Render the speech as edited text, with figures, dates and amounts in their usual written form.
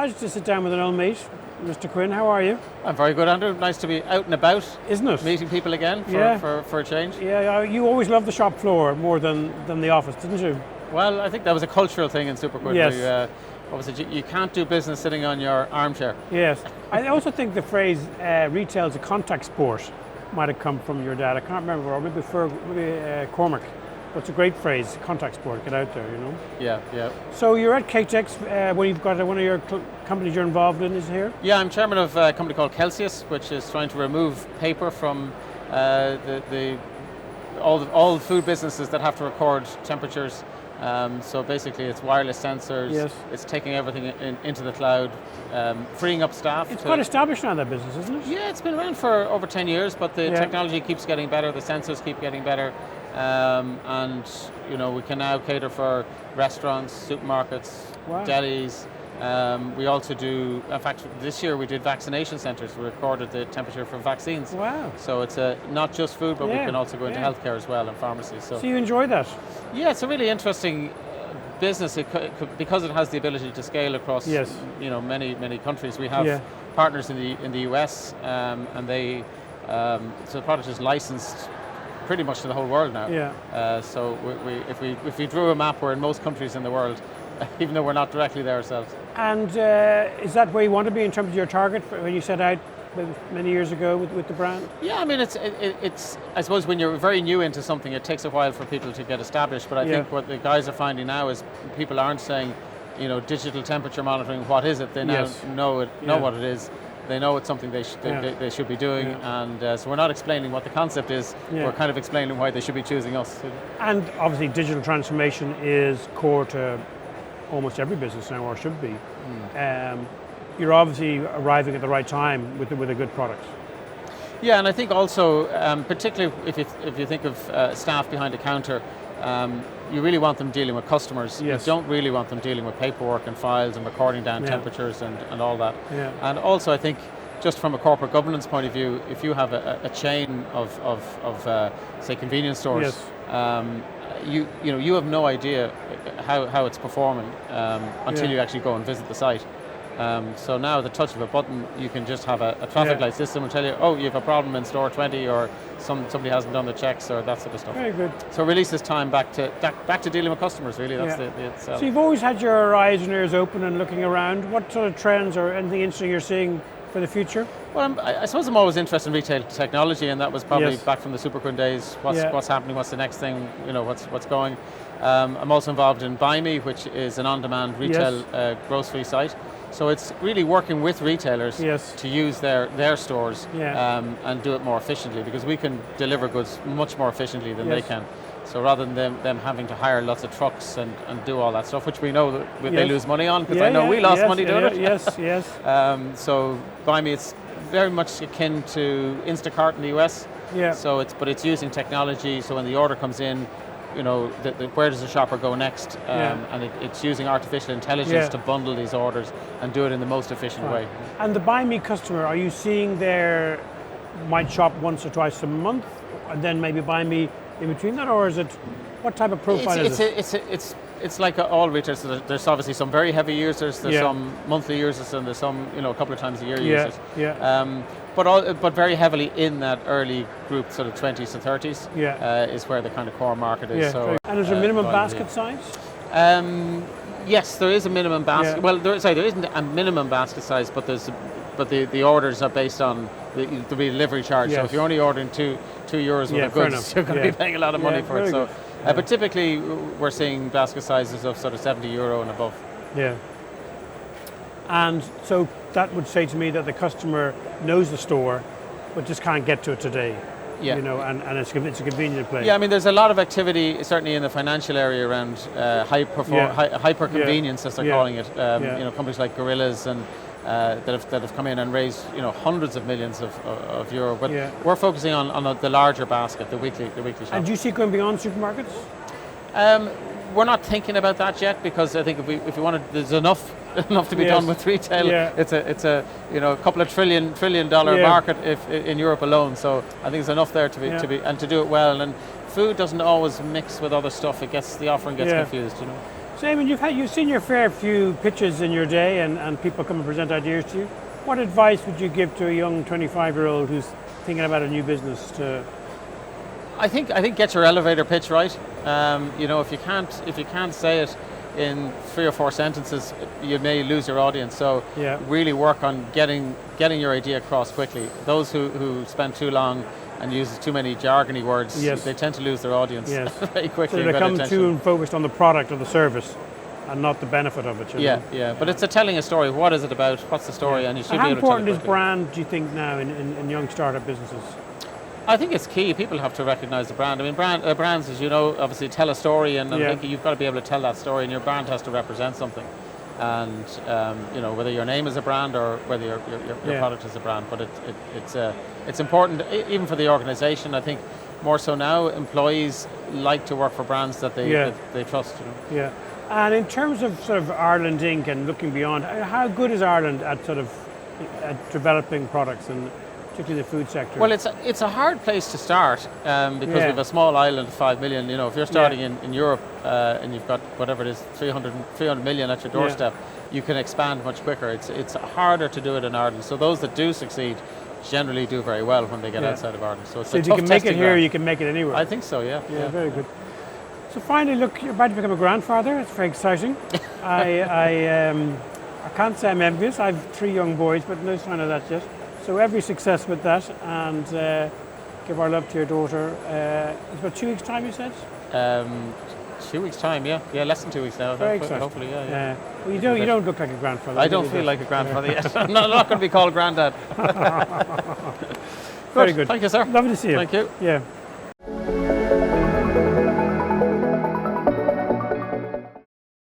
Pleasure to sit down with an old mate, Mr. Quinn. How are you? I'm very good, Andrew. Nice to be out and about. Isn't it? Meeting people again for a change. Yeah, you always loved the shop floor more than the office, didn't you? Well, I think that was a cultural thing in Superquid. Yes. Obviously, you can't do business sitting on your armchair. Yes. I also think the phrase retail is a contact sport might have come from your dad. I can't remember, or maybe Cormac. But it's a great phrase, contact sport, get out there, you know? Yeah. So you're at KTEX when you've got one of your companies you're involved in is here? Yeah, I'm chairman of a company called Celsius, which is trying to remove paper from all the food businesses that have to record temperatures. So basically it's wireless sensors, yes. It's taking everything into the cloud, freeing up staff. It's quite established now, that business, isn't it? Yeah, it's been around for over 10 years, but the technology keeps getting better, the sensors keep getting better. And we can now cater for restaurants, supermarkets, delis. We also do, in fact, this year we did vaccination centres. We recorded the temperature for vaccines. Wow. So it's not just food, but we can also go into healthcare as well and pharmacy. So you enjoy that? Yeah, it's a really interesting business because it has the ability to scale across many countries. We have partners in the US, and they so the product is licensed pretty much to the whole world now. Yeah. So if we drew a map, we're in most countries in the world, even though we're not directly there ourselves. And is that where you want to be in terms of your target when you set out many years ago with the brand? Yeah, I mean, it's I suppose when you're very new into something, it takes a while for people to get established. But I think what the guys are finding now is people aren't saying, digital temperature monitoring, what is it? They now know what it is. They know it's something they should be doing, and so we're not explaining what the concept is. We're kind of explaining why they should be choosing us. And obviously, digital transformation is core to almost every business now, or should be. You're obviously arriving at the right time with a good product. Yeah, and I think also, particularly if you think of staff behind a counter, you really want them dealing with customers. Yes. You don't really want them dealing with paperwork and files and recording down temperatures and all that. Yeah. And also, I think, just from a corporate governance point of view, if you have a chain of say convenience stores, you have no idea how it's performing until you actually go and visit the site. So now, at the touch of a button, you can just have a traffic light system and tell you, oh, you have a problem in store 20, or somebody hasn't done the checks, or that sort of stuff. Very good. So it releases time back to dealing with customers. Really, that's So you've always had your eyes and ears open and looking around. What sort of trends or anything interesting you're seeing for the future? Well, I suppose I'm always interested in retail technology, and that was probably back from the Superquid days. What's happening? What's the next thing? What's going? I'm also involved in Buy Me, which is an on-demand retail grocery site. So it's really working with retailers to use their stores and do it more efficiently, because we can deliver goods much more efficiently than they can. So rather than them having to hire lots of trucks and do all that stuff, which we know that they lose money on, because I know we lost money doing it. Yes. So Buy Me, it's very much akin to Instacart in the US. Yeah. So it's using technology. So when the order comes in, where does the shopper go next? And it's using artificial intelligence to bundle these orders and do it in the most efficient way. And the Buy Me customer, are you seeing might shop once or twice a month, and then maybe Buy Me in between that, or is it, what type of profile is it? It's like all retailers. So there's obviously some very heavy users, there's some monthly users, and there's some a couple of times a year users. But very heavily in that early group, sort of 20s to 30s, is where the kind of core market is. So, and is there a minimum basket size? Yes, there is a minimum basket. Well, there isn't a minimum basket size, but the orders are based on the delivery charge. So if you're only ordering €2 worth of goods, you're going to be paying a lot of money for it. So, but typically we're seeing basket sizes of sort of €70 and above. Yeah. And so that would say to me that the customer knows the store, but just can't get to it today. Yeah. And it's a convenient place. Yeah, I mean, there's a lot of activity, certainly in the financial area, around hyper convenience, as they're calling it. Companies like Gorillas and that have come in and raised hundreds of millions of euro. But we're focusing on the larger basket, the weekly shop. And do you see going beyond supermarkets? We're not thinking about that yet, because I think if we wanted, there's enough to be done with retail. It's a couple of trillion dollar market in Europe alone. So I think there's enough there to be and to do it well. And food doesn't always mix with other stuff. The offering gets confused. So Eamonn, you've seen your fair few pitches in your day and people come and present ideas to you. What advice would you give to a young 25-year-old who's thinking about a new business? I think get your elevator pitch right. If you can't say it in 3 or 4 sentences, you may lose your audience. So really work on getting your idea across quickly. Those who spend too long and use too many jargony words, they tend to lose their audience very quickly. So they become too focused on the product or the service and not the benefit of it. Yeah. But it's telling a story. What is it about? What's the story? And you should be able to tell it. How important is brand, do you think, now in young startup businesses? I think it's key. People have to recognise the brand. I mean, brands, as you know, obviously tell a story, and I think you've got to be able to tell that story, and your brand has to represent something. And whether your name is a brand or whether your product is a brand, but it's important even for the organisation. I think more so now, employees like to work for brands that they trust. Yeah. And in terms of sort of Ireland Inc. and looking beyond, how good is Ireland at developing products and particularly the food sector? Well, it's a hard place to start because we have a small island of 5 million. If you're starting in Europe and you've got whatever it is, 300 million at your doorstep, you can expand much quicker. It's harder to do it in Ireland. So those that do succeed generally do very well when they get outside of Ireland. So it's a tough testing ground. If you can make it here, you can make it anywhere. I think so, yeah. Yeah, very good. So finally, look, you're about to become a grandfather. It's very exciting. I can't say I'm envious. I have 3 young boys, but no sign of that yet. So every success with that, and give our love to your daughter. It's about 2 weeks' time, you said? 2 weeks' time, yeah, less than 2 weeks now. Very exciting. Hopefully, yeah. Well, you don't look like a grandfather. I don't feel like a grandfather yet. I'm not going to be called granddad. Very good. Thank you, sir. Lovely to see you. Thank you. Yeah.